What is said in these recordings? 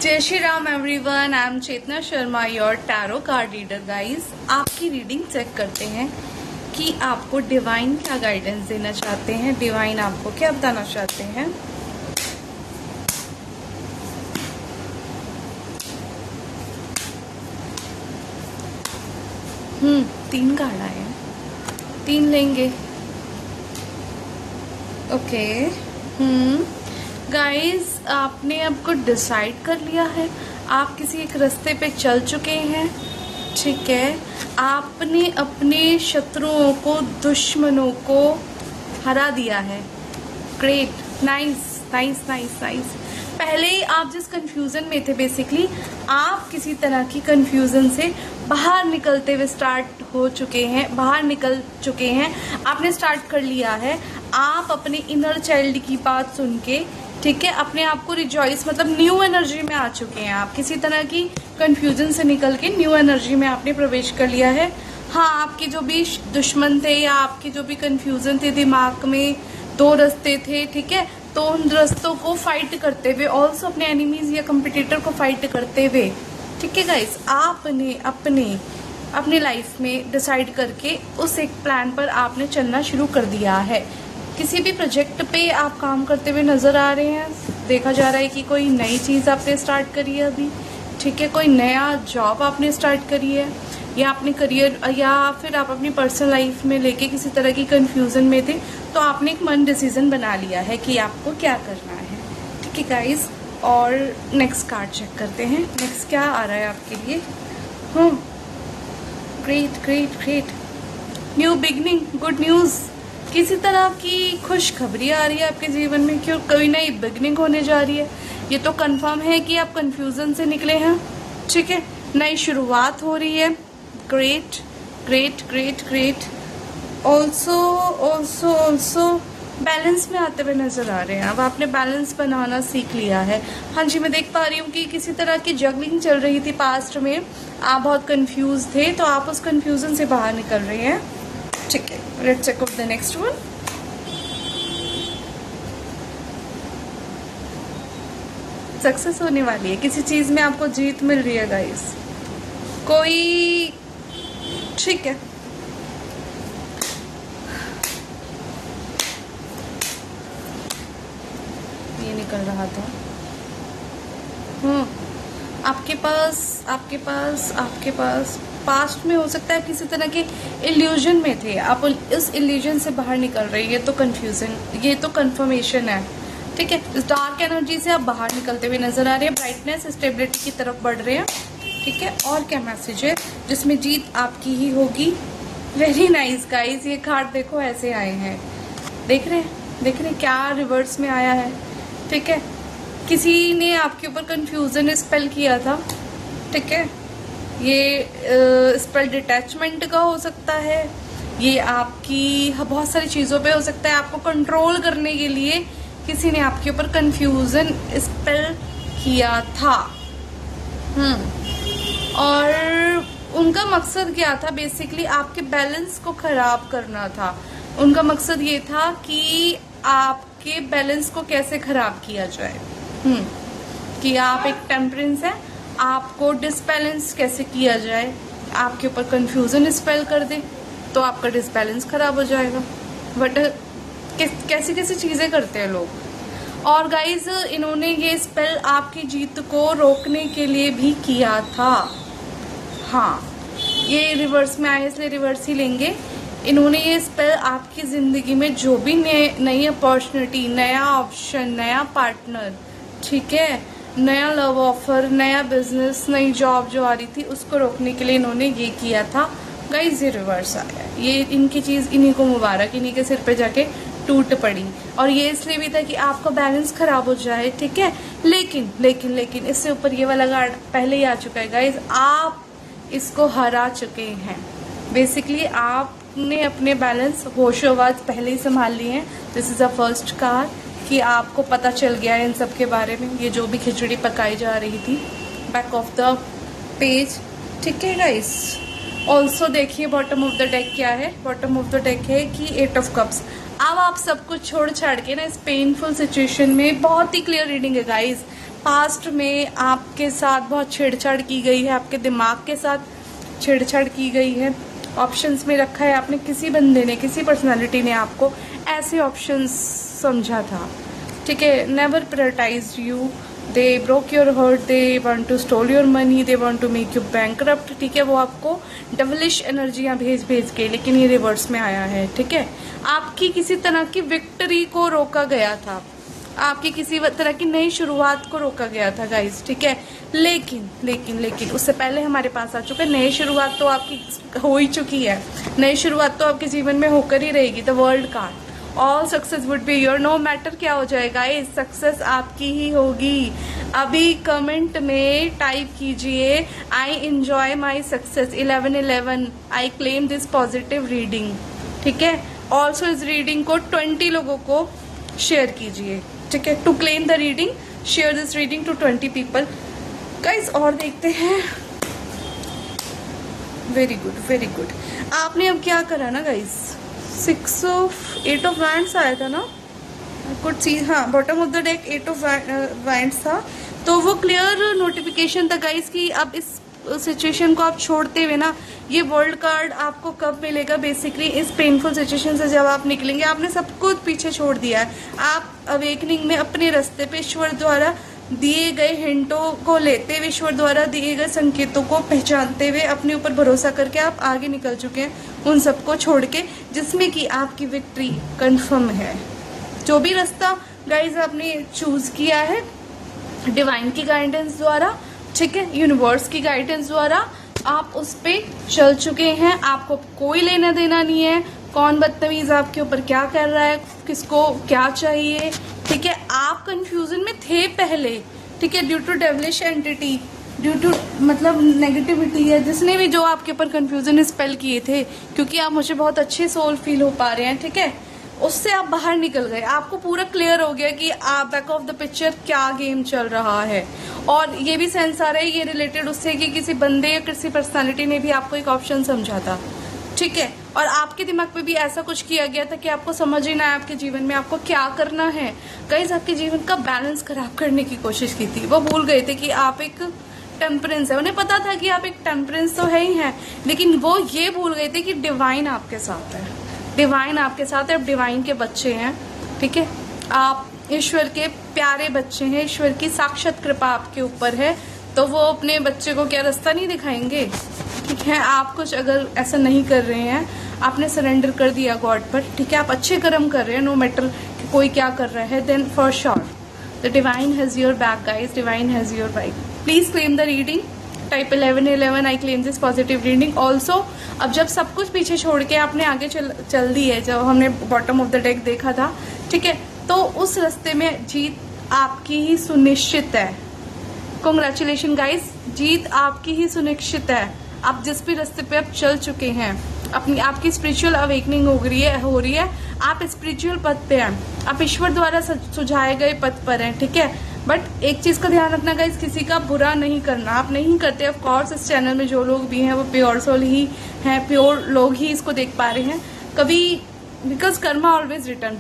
जय Shri Ram everyone, I am Chetna Sharma, your tarot card reader. Guys, आपकी reading check करते हैं कि आपको डिवाइन क्या गाइडेंस देना चाहते हैं, डिवाइन आपको क्या बताना चाहते हैं। तीन कार्ड आए हैं, तीन लेंगे। ओके। गाइस, आपने अब कुछ डिसाइड कर लिया है, आप किसी एक रास्ते पे चल चुके हैं, ठीक है। आपने अपने शत्रुओं को, दुश्मनों को हरा दिया है। Great, nice nice nice nice. पहले ही आप जिस कंफ्यूजन में थे, बेसिकली आप किसी तरह की कंफ्यूजन से बाहर निकलते हुए स्टार्ट हो चुके हैं, बाहर निकल चुके हैं, आपने स्टार्ट कर लिया है। आप अपने इनर चाइल्ड की बात सुन के, ठीक है, अपने आप को रिजॉइस, मतलब न्यू एनर्जी में आ चुके हैं। आप किसी तरह की कंफ्यूजन से निकल के न्यू एनर्जी में आपने प्रवेश कर लिया है। हाँ, आपके जो भी दुश्मन थे या आपकी जो भी कंफ्यूजन थे, दिमाग में दो रास्ते थे, ठीक है, तो उन रास्तों को फाइट करते हुए, ऑल्सो अपने एनिमीज या कंपिटिटर को फाइट करते हुए, ठीक है गाइस, आपने अपनी लाइफ में डिसाइड करके उस एक प्लान पर आपने चलना शुरू कर दिया है। किसी भी प्रोजेक्ट पे आप काम करते हुए नजर आ रहे हैं। देखा जा रहा है कि कोई नई चीज़ आपने स्टार्ट करी है अभी, ठीक है, कोई नया जॉब आपने स्टार्ट करी है, या अपने करियर, या फिर आप अपनी पर्सनल लाइफ में लेके किसी तरह की कंफ्यूजन में थे, तो आपने एक मन डिसीजन बना लिया है कि आपको क्या करना है, ठीक है गाइस। और नेक्स्ट कार्ड चेक करते हैं, नेक्स्ट क्या आ रहा है आपके लिए। Great great great, new beginning, good news, किसी तरह की खुशखबरी आ रही है आपके जीवन में, क्यों कोई नई बिगनिंग होने जा रही है। ये तो कंफर्म है कि आप कंफ्यूजन से निकले हैं, ठीक है, नई शुरुआत हो रही है। Great great great great. Also balance में आते हुए नजर आ रहे हैं। अब आपने बैलेंस बनाना सीख लिया है। हाँ जी, मैं देख पा रही हूँ कि किसी तरह की जगलिंग चल रही थी पास्ट में, आप बहुत कंफ्यूज थे, तो आप उस कंफ्यूजन से बाहर निकल रहे हैं, ठीक है। Let's check out the next one. Success होने वाली है, किसी चीज में आपको जीत मिल रही है गाइस, कोई, ठीक है। ये निकल रहा था। आपके पास पास्ट में हो सकता है किसी तरह के इल्यूजन में थे, आप इस इल्यूजन से बाहर निकल रहे हैं। ये तो कंफ्यूजन, ये तो कंफर्मेशन है, ठीक है। इस डार्क एनर्जी से आप बाहर निकलते हुए नजर आ रहे हैं, ब्राइटनेस, स्टेबिलिटी की तरफ बढ़ रहे हैं, ठीक है। और क्या मैसेज है, जिसमें जीत आपकी ही होगी। वेरी नाइस गाइस, ये कार्ड देखो ऐसे आए हैं, देख रहे हैं क्या रिवर्स में आया है, ठीक है। किसी ने आपके ऊपर कंफ्यूजन स्पेल किया था, ठीक है। ये स्पेल डिटैचमेंट का हो सकता है, ये आपकी बहुत सारी चीज़ों पे हो सकता है। आपको कंट्रोल करने के लिए किसी ने आपके ऊपर कंफ्यूजन स्पेल किया था। और उनका मकसद क्या था, बेसिकली आपके बैलेंस को खराब करना था। उनका मकसद ये था कि आपके बैलेंस को कैसे खराब किया जाए, कि आप एक टेम्परेंस है, आपको डिसबैलेंस कैसे किया जाए, आपके ऊपर कंफ्यूजन स्पेल कर दे तो आपका डिसबैलेंस खराब हो जाएगा। बट कैसी कैसी चीजें करते हैं लोग। और गाइज, इन्होंने ये स्पेल आपकी जीत को रोकने के लिए भी किया था। हाँ, ये रिवर्स में आए इसलिए रिवर्स ही लेंगे। इन्होंने ये स्पेल आपकी जिंदगी में जो भी नई अपॉर्चुनिटी, नया ऑप्शन, नया पार्टनर, ठीक है, नया लव ऑफर, नया बिजनेस, नई जॉब जो आ रही थी, उसको रोकने के लिए इन्होंने ये किया था। गाइस, ये रिवर्स आया, ये इनकी चीज़ इन्हीं को मुबारक, इन्हीं के सिर पे जाके टूट पड़ी। और ये इसलिए भी था कि आपका बैलेंस खराब हो जाए, ठीक है। लेकिन इससे ऊपर ये वाला कार्ड पहले ही आ चुका है गाइस, आप इसको हरा चुके हैं। बेसिकली आपने अपने बैलेंस होशोवाज पहले ही संभाल लिए हैं। This is the first card कि आपको पता चल गया है इन सब के बारे में, ये जो भी खिचड़ी पकाई जा रही थी। बैक ऑफ द पेज, ठीक है गाइस। ऑल्सो देखिए बॉटम ऑफ द डेक क्या है। बॉटम ऑफ द डेक है कि 8 ऑफ कप्स। अब आप सब कुछ छोड़ छाड़ के ना, इस पेनफुल सिचुएशन में, बहुत ही क्लियर रीडिंग है गाइस, पास्ट में आपके साथ बहुत छेड़छाड़ की गई है, आपके दिमाग के साथ छेड़छाड़ की गई है, ऑप्शंस में रखा है आपने, किसी बंदे ने, किसी पर्सनालिटी ने आपको ऐसे ऑप्शंस समझा था, ठीक है। Never prioritize you, they broke your heart, they want to stole your money, they want to make you bankrupt, ठीक है। वो आपको डबलिश एनर्जियां भेज के, लेकिन ये रिवर्स में आया है, ठीक है। आपकी किसी तरह की विक्ट्री को रोका गया था, आपकी किसी तरह की नई शुरुआत को रोका गया था गाइस, ठीक है। लेकिन उससे पहले हमारे पास आ चुका है, नई शुरुआत तो आपकी हो ही चुकी है, नई शुरुआत तो आपके जीवन में होकर ही रहेगी। The world card, all success would be your, no matter क्या हो जाएगा, ये सक्सेस आपकी ही होगी। अभी कमेंट में टाइप कीजिए I enjoy my success 1111, I claim this positive reading, ठीक है। ऑल्सो इस रीडिंग को 20 लोगों को शेयर कीजिए, ठीक है। To claim the reading, share this reading to 20 people guys. और देखते हैं, वेरी गुड। आपने अब क्या करा ना गाइस, 8 ऑफ वैंड्स आया था ना, कुछ सी, हाँ, bottom of the deck 8 of wands था, तो वो क्लियर नोटिफिकेशन था गाइस कि अब इस सिचुएशन को आप छोड़ते हुए ना, ये वर्ल्ड कार्ड आपको कब मिलेगा, बेसिकली इस पेनफुल सिचुएशन से जब आप निकलेंगे। आपने सब कुछ पीछे छोड़ दिया है, आप अवेकनिंग में अपने रास्ते पे ईश्वर द्वारा दिए गए हिंटों को लेते हुए, ईश्वर द्वारा दिए गए संकेतों को पहचानते हुए, अपने ऊपर भरोसा करके आप आगे निकल चुके हैं, उन सबको छोड़ के, जिसमें कि आपकी विक्ट्री कंफर्म है। जो भी रास्ता गाइज आपने चूज किया है डिवाइन की गाइडेंस द्वारा, ठीक है, यूनिवर्स की गाइडेंस द्वारा, आप उस पे चल चुके हैं। आपको कोई लेना देना नहीं है कौन बदतमीज आपके ऊपर क्या कर रहा है, किसको क्या चाहिए, ठीक है। आप कंफ्यूजन में थे पहले, ठीक है, due to devilish entity, due to मतलब नेगेटिविटी है, जिसने भी जो आपके ऊपर कंफ्यूजन स्पेल किए थे, क्योंकि आप मुझे बहुत अच्छे सोल फील हो पा रहे हैं, ठीक है, उससे आप बाहर निकल गए। आपको पूरा क्लियर हो गया कि आप बैक ऑफ द पिक्चर क्या गेम चल रहा है। और ये भी सेंस आ रहा है, ये रिलेटेड उससे कि किसी बंदे या किसी पर्सनालिटी ने भी आपको एक ऑप्शन समझा था, ठीक है, और आपके दिमाग में भी ऐसा कुछ किया गया था कि आपको समझ ही ना आया आपके जीवन में आपको क्या करना है। गाइस, आपके जीवन का बैलेंस खराब करने की कोशिश की थी। वो भूल गए थे कि आप एक टेम्परेंस है, उन्हें पता था कि आप एक टेम्परेंस तो है ही है, लेकिन वो ये भूल गए थे कि डिवाइन आपके साथ है, डिवाइन आपके साथ है। आप डिवाइन के बच्चे हैं, ठीक है, आप ईश्वर के प्यारे बच्चे हैं, ईश्वर की साक्षात कृपा आपके ऊपर है, तो वो अपने बच्चे को क्या रास्ता नहीं दिखाएंगे, ठीक है। आप कुछ अगर ऐसा नहीं कर रहे हैं, आपने सरेंडर कर दिया गॉड पर, ठीक है, आप अच्छे कर्म कर रहे हैं, नो मैटर कि कोई क्या कर रहा है, then for sure the divine has your back guys, divine has your back. Please claim the reading, type 1111, I claim this positive reading. Also अब जब सब कुछ पीछे छोड़ के आपने आगे चल दी है, जब हमने बॉटम ऑफ द डेक देखा था, ठीक है, तो उस रास्ते में जीत आपकी ही सुनिश्चित है। कॉन्ग्रेचुलेशन गाइज, जीत आपकी ही सुनिश्चित है। आप जिस भी रास्ते पे आप चल चुके हैं, अपनी आपकी स्पिरिचुअल अवेकनिंग हो रही है, आप स्पिरिचुअल पथ पे हैं, आप ईश्वर द्वारा सुझाए गए पथ पर हैं, ठीक है। बट एक चीज का ध्यान रखना गाइस, किसी का बुरा नहीं करना, आप नहीं करते। ऑफ कोर्स इस चैनल में जो लोग भी हैं वो प्योर सोल ही हैं, प्योर लोग ही इसको देख पा रहे हैं कभी, because Karma always return,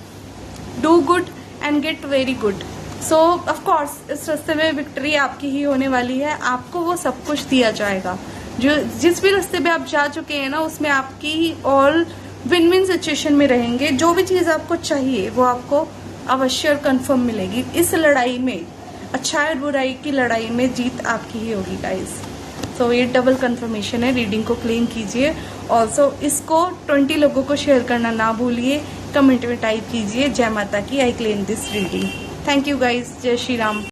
do good and get very good. So of course इस रास्ते में विक्ट्री आपकी ही होने वाली है, आपको वो सब कुछ दिया जाएगा। जो जिस भी रास्ते पे आप जा चुके हैं ना, उसमें आपकी ऑल विन विन सिचुएशन में रहेंगे। जो भी चीज आपको चाहिए वो आपको अवश्य और कंफर्म मिलेगी। इस लड़ाई में, अच्छाई और बुराई की लड़ाई में जीत आपकी ही होगी गाइस। सो ये डबल कंफर्मेशन है, रीडिंग को क्लेम कीजिए। ऑल्सो इसको 20 लोगों को शेयर करना ना भूलिए, कमेंट में टाइप कीजिए जय माता की, आई claim this reading. Thank you guys, जय श्री राम।